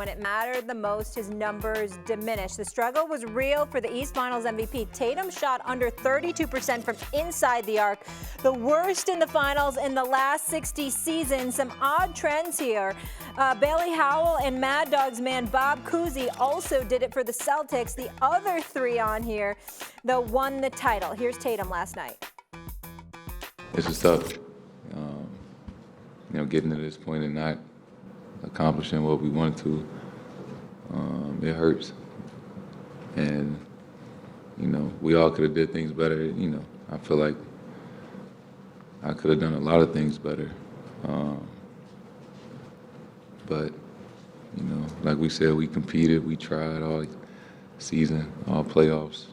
When it mattered the most, his numbers diminished. The struggle was real for the East Finals MVP. Tatum shot under 32% from inside the arc, the worst in the finals in the last 60 seasons. Some odd trends here. Bailey Howell and Mad Dog's man Bob Cousy also did it for the Celtics. The other three on here, though, won the title. Here's Tatum last night. It's just tough, getting to this point and not accomplishing what we wanted to. It hurts, and we all could have did things better. I feel like I could have done a lot of things better, but like we said, we competed, we tried all season, all playoffs.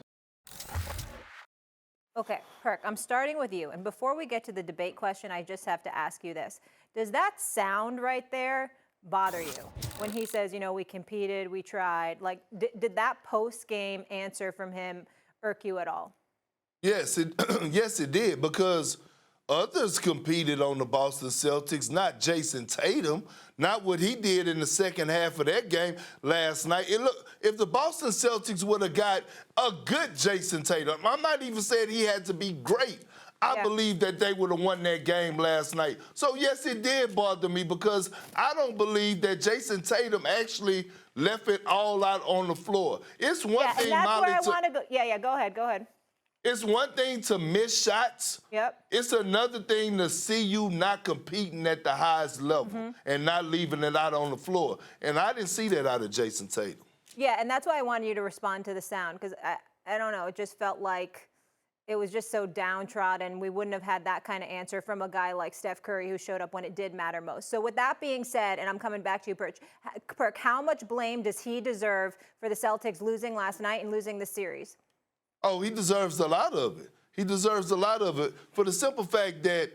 Okay, Perk, I'm starting with you. And before we get to the debate question, I just have to ask you this. Does that sound right there bother you when he says, we competed, we tried? Like, did that post-game answer from him irk you at all? Yes, it did, because others competed on the Boston Celtics, not Jayson Tatum, not what he did in the second half of that game last night. If the Boston Celtics would have got a good Jayson Tatum, I'm not even saying he had to be great. I believe that they would have won that game last night. So, yes, it did bother me, because I don't believe that Jayson Tatum actually left it all out on the floor. It's one thing, and that's Molly, where I want to go. Go ahead. It's one thing to miss shots. Yep. It's another thing to see you not competing at the highest level and not leaving it out on the floor. And I didn't see that out of Jayson Tatum. Yeah, and that's why I wanted you to respond to the sound, because I don't know, it just felt like it was just so downtrodden. We wouldn't have had that kind of answer from a guy like Steph Curry, who showed up when it did matter most. So with that being said, and I'm coming back to you, Perk, how much blame does he deserve for the Celtics losing last night and losing the series? Oh, he deserves a lot of it. He deserves a lot of it for the simple fact that,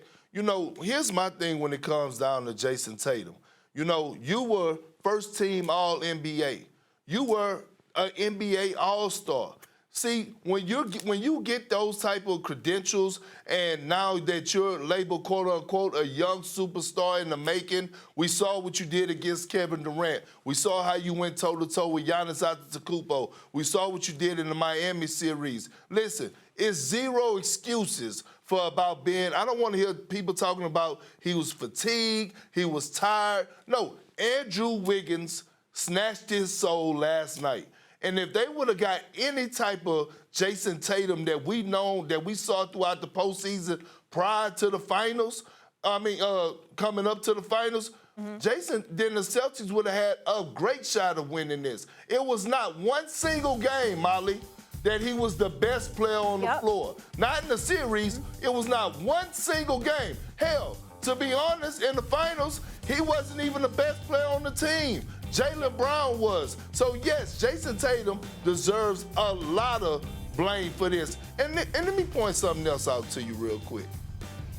here's my thing when it comes down to Jayson Tatum. You were first team All-NBA. You were an NBA All-Star. See, when you get those type of credentials, and now that you're labeled, quote-unquote, a young superstar in the making, we saw what you did against Kevin Durant. We saw how you went toe-to-toe with Giannis Antetokounmpo. We saw what you did in the Miami series. Listen, it's zero excuses for about being, I don't want to hear people talking about he was fatigued, he was tired. No, Andrew Wiggins snatched his soul last night. And if they would have got any type of Jayson Tatum that we saw throughout the postseason prior to the finals, coming up to the finals, then the Celtics would have had a great shot of winning this. It was not one single game, Molly, that he was the best player on the floor. Not in the series. It was not one single game. Hell, to be honest, in the finals, he wasn't even the best player on the team. Jaylen Brown was. So, yes, Jayson Tatum deserves a lot of blame for this. And let me point something else out to you real quick.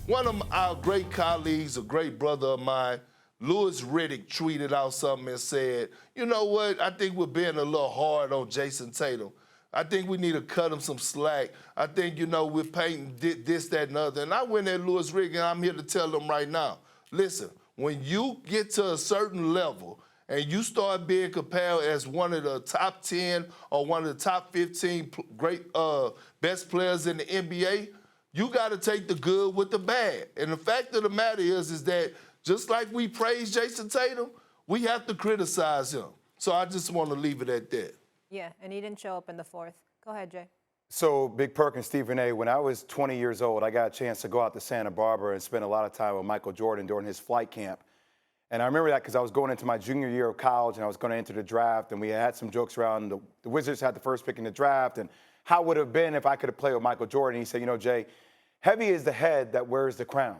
One of our great colleagues, a great brother of mine, Louis Riddick, tweeted out something and said, you know what, I think we're being a little hard on Jayson Tatum. I think we need to cut him some slack. I think, we're painting this, that, and other. And I went at Louis Riddick, and I'm here to tell them right now, listen, when you get to a certain level and you start being compared as one of the top 10 or one of the top 15 great best players in the NBA, you got to take the good with the bad. And the fact of the matter is that just like we praise Jayson Tatum, we have to criticize him. So I just want to leave it at that. Yeah, and he didn't show up in the fourth. Go ahead, Jay. So, Big Perk and Stephen A., when I was 20 years old, I got a chance to go out to Santa Barbara and spend a lot of time with Michael Jordan during his flight camp. And I remember that because I was going into my junior year of college and I was going to enter the draft, and we had some jokes around the Wizards had the first pick in the draft and how it would have been if I could have played with Michael Jordan. He said, Jay, heavy is the head that wears the crown.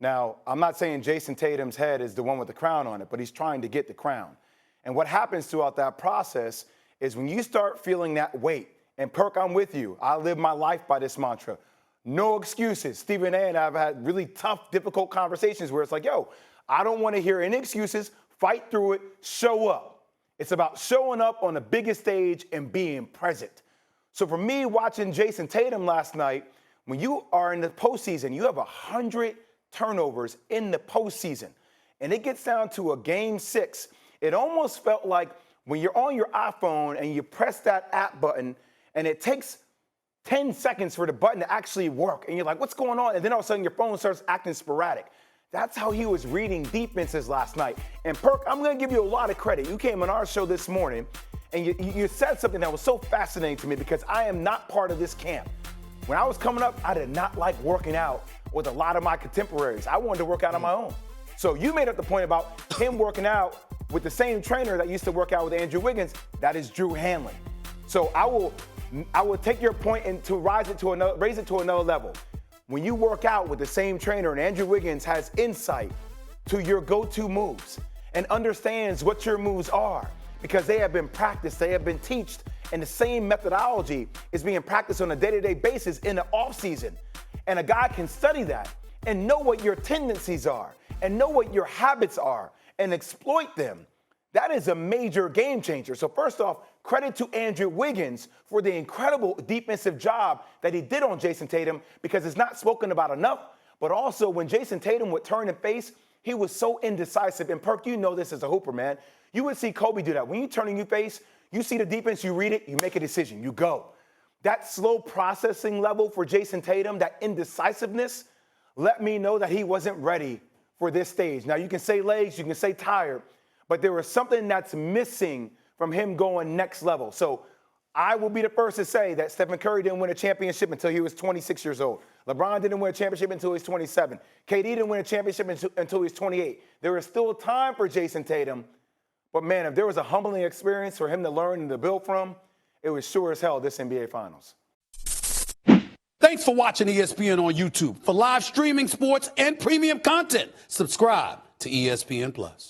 Now, I'm not saying Jayson Tatum's head is the one with the crown on it, but he's trying to get the crown. And what happens throughout that process is when you start feeling that weight, and Perk, I'm with you. I live my life by this mantra. No excuses. Stephen A. and I have had really tough, difficult conversations where it's like, I don't want to hear any excuses. Fight through it. Show up. It's about showing up on the biggest stage and being present. So for me, watching Jayson Tatum last night, when you are in the postseason, you have 100 turnovers in the postseason, and it gets down to a game 6, It almost felt like when you're on your iPhone and you press that app button and it takes 10 seconds for the button to actually work. And you're like, what's going on? And then all of a sudden your phone starts acting sporadic. That's how he was reading defenses last night. And Perk, I'm going to give you a lot of credit. You came on our show this morning and you said something that was so fascinating to me because I am not part of this camp. When I was coming up, I did not like working out with a lot of my contemporaries. I wanted to work out on my own. So you made up the point about him working out with the same trainer that used to work out with Andrew Wiggins. That is Drew Hanlon. So I will take your point and to raise it to another level. When you work out with the same trainer and Andrew Wiggins has insight to your go-to moves and understands what your moves are because they have been practiced, they have been taught, and the same methodology is being practiced on a day-to-day basis in the offseason. And a guy can study that and know what your tendencies are and know what your habits are and exploit them. That is a major game changer. So first off, credit to Andrew Wiggins for the incredible defensive job that he did on Jayson Tatum because it's not spoken about enough. But also when Jayson Tatum would turn and face, he was so indecisive. And Perk, you know this as a hooper, man. You would see Kobe do that. When you turn and you face, you see the defense, you read it, you make a decision, you go. That slow processing level for Jayson Tatum, that indecisiveness, let me know that he wasn't ready for this stage. Now, you can say legs, you can say tired, but there was something that's missing from him going next level. So I will be the first to say that Stephen Curry didn't win a championship until he was 26 years old. LeBron didn't win a championship until he was 27. KD didn't win a championship until he was 28. There is still time for Jayson Tatum, but man, if there was a humbling experience for him to learn and to build from, it was sure as hell this NBA Finals. Thanks for watching ESPN on YouTube. For live streaming sports and premium content, subscribe to ESPN+.